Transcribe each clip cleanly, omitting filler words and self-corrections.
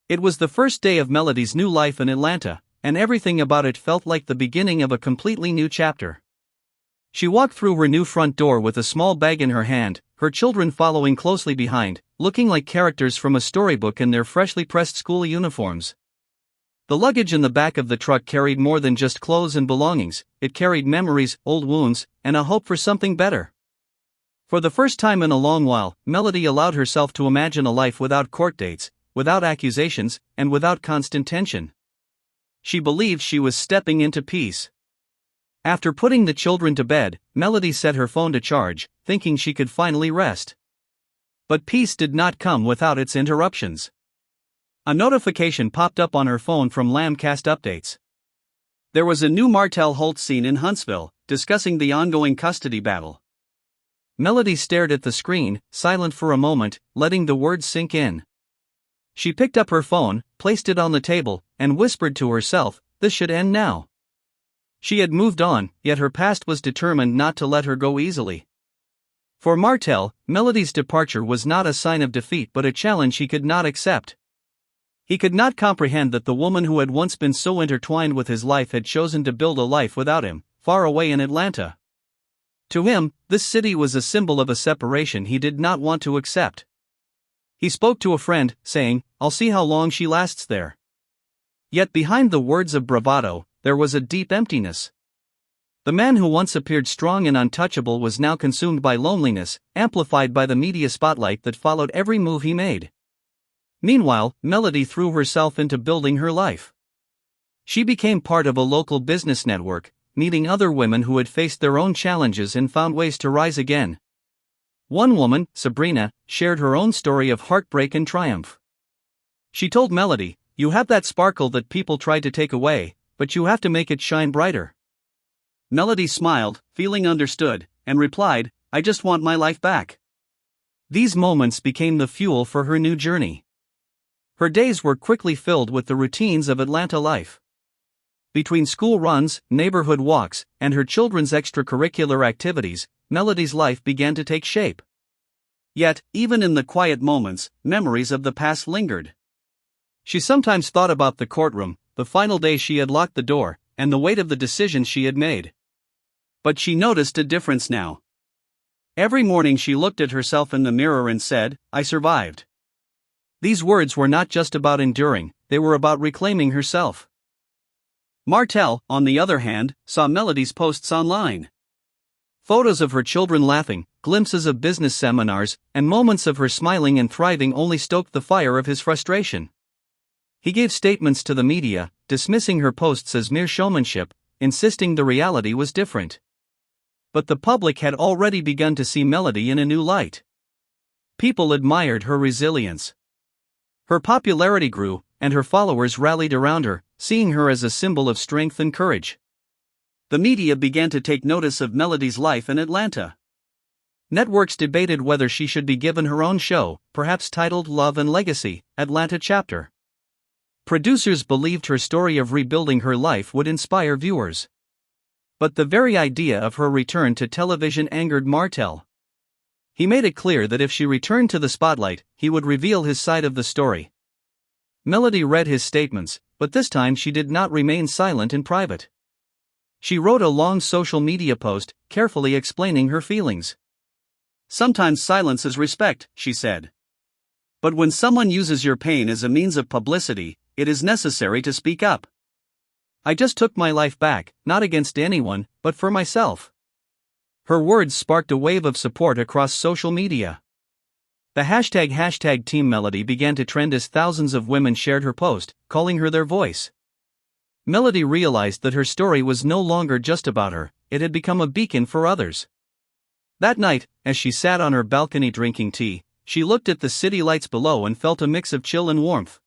It was the first day of Melody's new life in Atlanta, and everything about it felt like the beginning of a completely new chapter. She walked through her new front door with a small bag in her hand, her children following closely behind, looking like characters from a storybook in their freshly pressed school uniforms. The luggage in the back of the truck carried more than just clothes and belongings, it carried memories, old wounds, and a hope for something better. For the first time in a long while, Melody allowed herself to imagine a life without court dates, without accusations, and without constant tension. She believed she was stepping into peace. After putting the children to bed, Melody set her phone to charge, thinking she could finally rest. But peace did not come without its interruptions. A notification popped up on her phone from LAMH updates. There was a new Martell Holt scene in Huntsville, discussing the ongoing custody battle. Melody stared at the screen, silent for a moment, letting the words sink in. She picked up her phone, placed it on the table, and whispered to herself, "This should end now." She had moved on, yet her past was determined not to let her go easily. For Martell, Melody's departure was not a sign of defeat but a challenge he could not accept. He could not comprehend that the woman who had once been so intertwined with his life had chosen to build a life without him, far away in Atlanta. To him, this city was a symbol of a separation he did not want to accept. He spoke to a friend, saying, "I'll see how long she lasts there." Yet behind the words of bravado, there was a deep emptiness. The man who once appeared strong and untouchable was now consumed by loneliness, amplified by the media spotlight that followed every move he made. Meanwhile, Melody threw herself into building her life. She became part of a local business network, meeting other women who had faced their own challenges and found ways to rise again. One woman, Sabrina, shared her own story of heartbreak and triumph. She told Melody, "You have that sparkle that people tried to take away, but you have to make it shine brighter." Melody smiled, feeling understood, and replied, "I just want my life back." These moments became the fuel for her new journey. Her days were quickly filled with the routines of Atlanta life. Between school runs, neighborhood walks, and her children's extracurricular activities, Melody's life began to take shape. Yet, even in the quiet moments, memories of the past lingered. She sometimes thought about the courtroom, the final day she had locked the door, and the weight of the decisions she had made. But she noticed a difference now. Every morning she looked at herself in the mirror and said, "I survived." These words were not just about enduring, they were about reclaiming herself. Martell, on the other hand, saw Melody's posts online. Photos of her children laughing, glimpses of business seminars, and moments of her smiling and thriving only stoked the fire of his frustration. He gave statements to the media, dismissing her posts as mere showmanship, insisting the reality was different. But the public had already begun to see Melody in a new light. People admired her resilience. Her popularity grew, and her followers rallied around her, seeing her as a symbol of strength and courage. The media began to take notice of Melody's life in Atlanta. Networks debated whether she should be given her own show, perhaps titled Love and Legacy, Atlanta Chapter. Producers believed her story of rebuilding her life would inspire viewers. But the very idea of her return to television angered Martell. He made it clear that if she returned to the spotlight, he would reveal his side of the story. Melody read his statements, but this time she did not remain silent in private. She wrote a long social media post, carefully explaining her feelings. "Sometimes silence is respect," she said. "But when someone uses your pain as a means of publicity, it is necessary to speak up. I just took my life back, not against anyone, but for myself." Her words sparked a wave of support across social media. The hashtag Team Melody began to trend as thousands of women shared her post, calling her their voice. Melody realized that her story was no longer just about her, it had become a beacon for others. That night, as she sat on her balcony drinking tea, she looked at the city lights below and felt a mix of chill and warmth.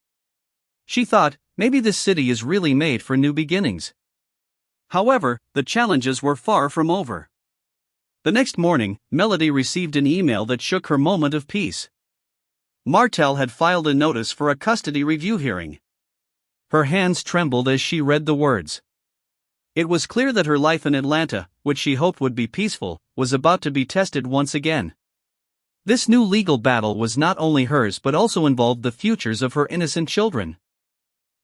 She thought, maybe this city is really made for new beginnings. However, the challenges were far from over. The next morning, Melody received an email that shook her moment of peace. Martell had filed a notice for a custody review hearing. Her hands trembled as she read the words. It was clear that her life in Atlanta, which she hoped would be peaceful, was about to be tested once again. This new legal battle was not only hers but also involved the futures of her innocent children.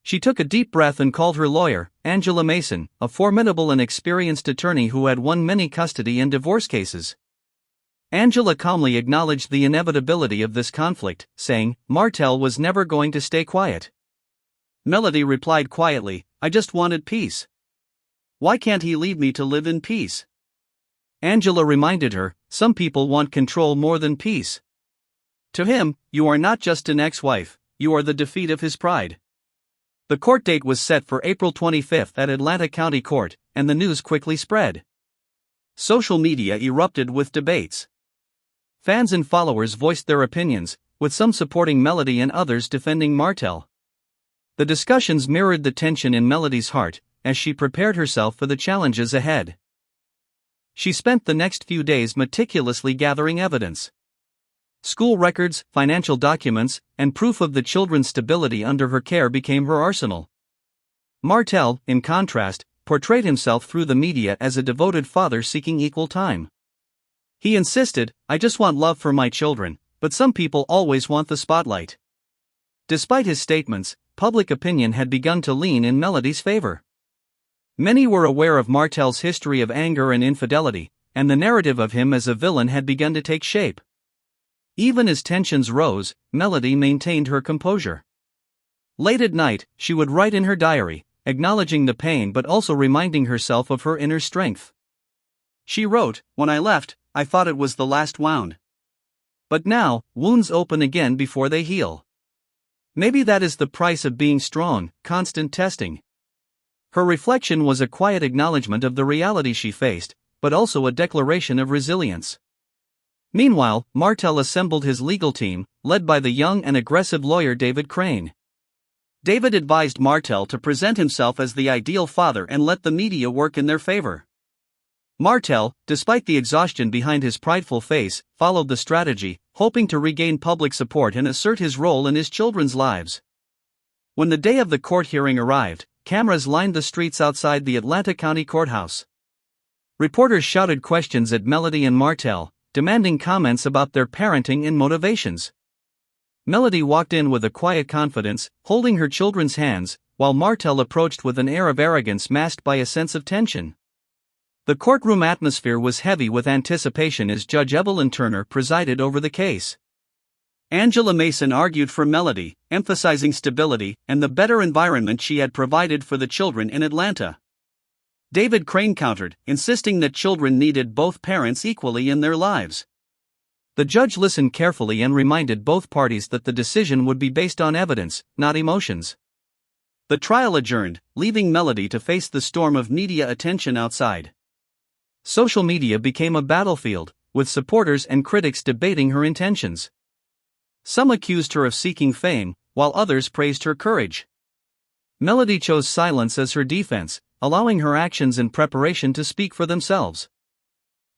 She took a deep breath and called her lawyer, Angela Mason, a formidable and experienced attorney who had won many custody and divorce cases. Angela calmly acknowledged the inevitability of this conflict, saying, "Martell was never going to stay quiet." Melody replied quietly, "I just wanted peace. Why can't he leave me to live in peace?" Angela reminded her, "Some people want control more than peace. To him, you are not just an ex-wife, you are the defeat of his pride." The court date was set for April 25 at Atlanta County Court, and the news quickly spread. Social media erupted with debates. Fans and followers voiced their opinions, with some supporting Melody and others defending Martell. The discussions mirrored the tension in Melody's heart, as she prepared herself for the challenges ahead. She spent the next few days meticulously gathering evidence. School records, financial documents, and proof of the children's stability under her care became her arsenal. Martell, in contrast, portrayed himself through the media as a devoted father seeking equal time. He insisted, "I just want love for my children, but some people always want the spotlight." Despite his statements, public opinion had begun to lean in Melody's favor. Many were aware of Martell's history of anger and infidelity, and the narrative of him as a villain had begun to take shape. Even as tensions rose, Melody maintained her composure. Late at night, she would write in her diary, acknowledging the pain but also reminding herself of her inner strength. She wrote, "When I left, I thought it was the last wound. But now, wounds open again before they heal. Maybe that is the price of being strong, constant testing." Her reflection was a quiet acknowledgement of the reality she faced, but also a declaration of resilience. Meanwhile, Martell assembled his legal team, led by the young and aggressive lawyer David Crane. David advised Martell to present himself as the ideal father and let the media work in their favor. Martell, despite the exhaustion behind his prideful face, followed the strategy, hoping to regain public support and assert his role in his children's lives. When the day of the court hearing arrived, cameras lined the streets outside the Atlanta County Courthouse. Reporters shouted questions at Melody and Martell, demanding comments about their parenting and motivations. Melody walked in with a quiet confidence, holding her children's hands, while Martell approached with an air of arrogance masked by a sense of tension. The courtroom atmosphere was heavy with anticipation as Judge Evelyn Turner presided over the case. Angela Mason argued for Melody, emphasizing stability and the better environment she had provided for the children in Atlanta. David Crane countered, insisting that children needed both parents equally in their lives. The judge listened carefully and reminded both parties that the decision would be based on evidence, not emotions. The trial adjourned, leaving Melody to face the storm of media attention outside. Social media became a battlefield, with supporters and critics debating her intentions. Some accused her of seeking fame, while others praised her courage. Melody chose silence as her defense, allowing her actions and preparation to speak for themselves.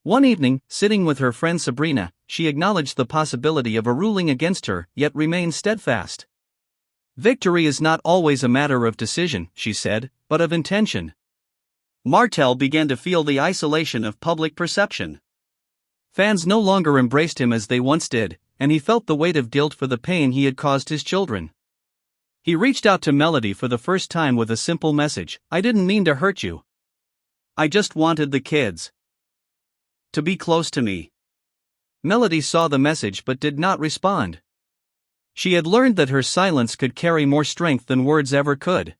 One evening, sitting with her friend Sabrina, she acknowledged the possibility of a ruling against her, yet remained steadfast. "Victory is not always a matter of decision," she said, "but of intention." Martell began to feel the isolation of public perception. Fans no longer embraced him as they once did, and he felt the weight of guilt for the pain he had caused his children. He reached out to Melody for the first time with a simple message, "I didn't mean to hurt you. I just wanted the kids to be close to me." Melody saw the message but did not respond. She had learned that her silence could carry more strength than words ever could.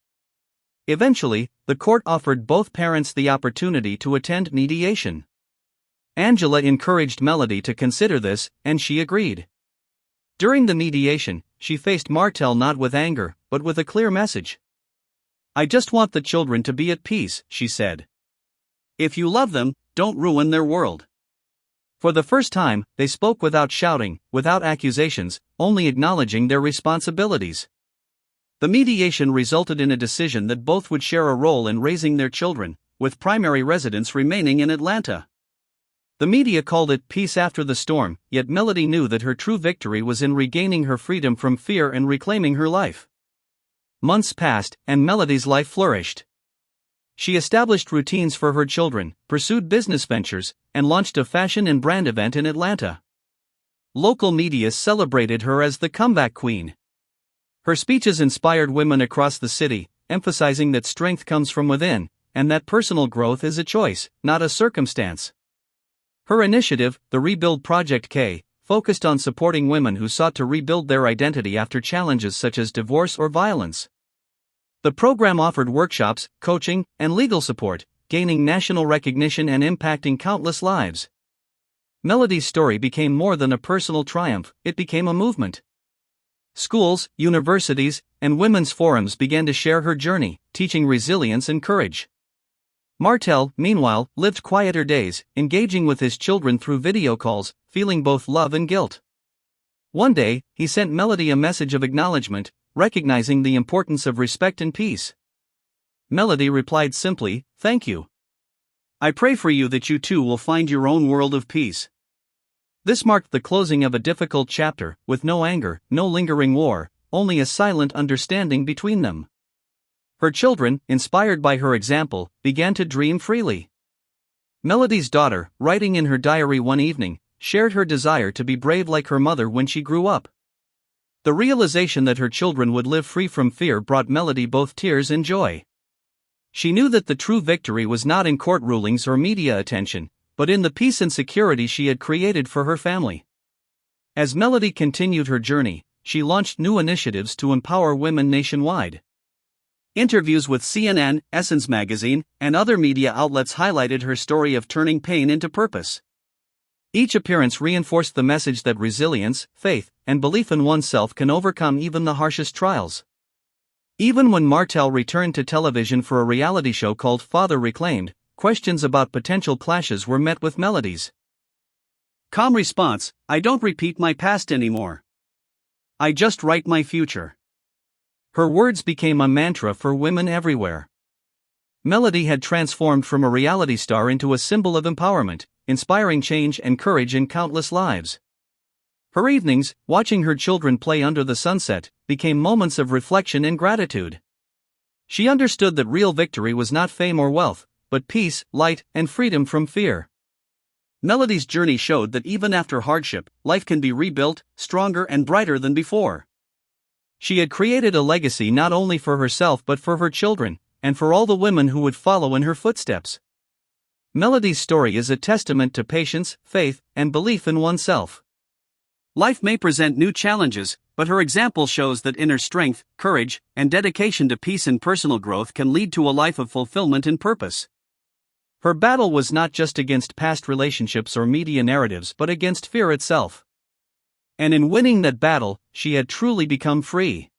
Eventually, the court offered both parents the opportunity to attend mediation. Angela encouraged Melody to consider this, and she agreed. During the mediation, she faced Martell not with anger, but with a clear message. "I just want the children to be at peace," she said. "If you love them, don't ruin their world." For the first time, they spoke without shouting, without accusations, only acknowledging their responsibilities. The mediation resulted in a decision that both would share a role in raising their children, with primary residence remaining in Atlanta. The media called it peace after the storm, yet Melody knew that her true victory was in regaining her freedom from fear and reclaiming her life. Months passed, and Melody's life flourished. She established routines for her children, pursued business ventures, and launched a fashion and brand event in Atlanta. local media celebrated her as the comeback queen. Her speeches inspired women across the city, emphasizing that strength comes from within, and that personal growth is a choice, not a circumstance. Her initiative, the Rebuild Project K, focused on supporting women who sought to rebuild their identity after challenges such as divorce or violence. The program offered workshops, coaching, and legal support, gaining national recognition and impacting countless lives. Melody's story became more than a personal triumph, it became a movement. Schools, universities, and women's forums began to share her journey, teaching resilience and courage. Martell, meanwhile, lived quieter days, engaging with his children through video calls, feeling both love and guilt. One day, he sent Melody a message of acknowledgement, recognizing the importance of respect and peace. Melody replied simply, "Thank you. I pray for you that you too will find your own world of peace." This marked the closing of a difficult chapter, with no anger, no lingering war, only a silent understanding between them. Her children, inspired by her example, began to dream freely. Melody's daughter, writing in her diary one evening, shared her desire to be brave like her mother when she grew up. The realization that her children would live free from fear brought Melody both tears and joy. She knew that the true victory was not in court rulings or media attention, but in the peace and security she had created for her family. As Melody continued her journey, she launched new initiatives to empower women nationwide. Interviews with CNN, Essence Magazine, and other media outlets highlighted her story of turning pain into purpose. Each appearance reinforced the message that resilience, faith, and belief in oneself can overcome even the harshest trials. Even when Martell returned to television for a reality show called Father Reclaimed, questions about potential clashes were met with Melody's calm response, "I don't repeat my past anymore. I just write my future." Her words became a mantra for women everywhere. Melody had transformed from a reality star into a symbol of empowerment, inspiring change and courage in countless lives. Her evenings, watching her children play under the sunset, became moments of reflection and gratitude. She understood that real victory was not fame or wealth, but peace, light, and freedom from fear. Melody's journey showed that even after hardship, life can be rebuilt, stronger and brighter than before. She had created a legacy not only for herself but for her children, and for all the women who would follow in her footsteps. Melody's story is a testament to patience, faith, and belief in oneself. Life may present new challenges, but her example shows that inner strength, courage, and dedication to peace and personal growth can lead to a life of fulfillment and purpose. Her battle was not just against past relationships or media narratives but against fear itself. And in winning that battle, she had truly become free.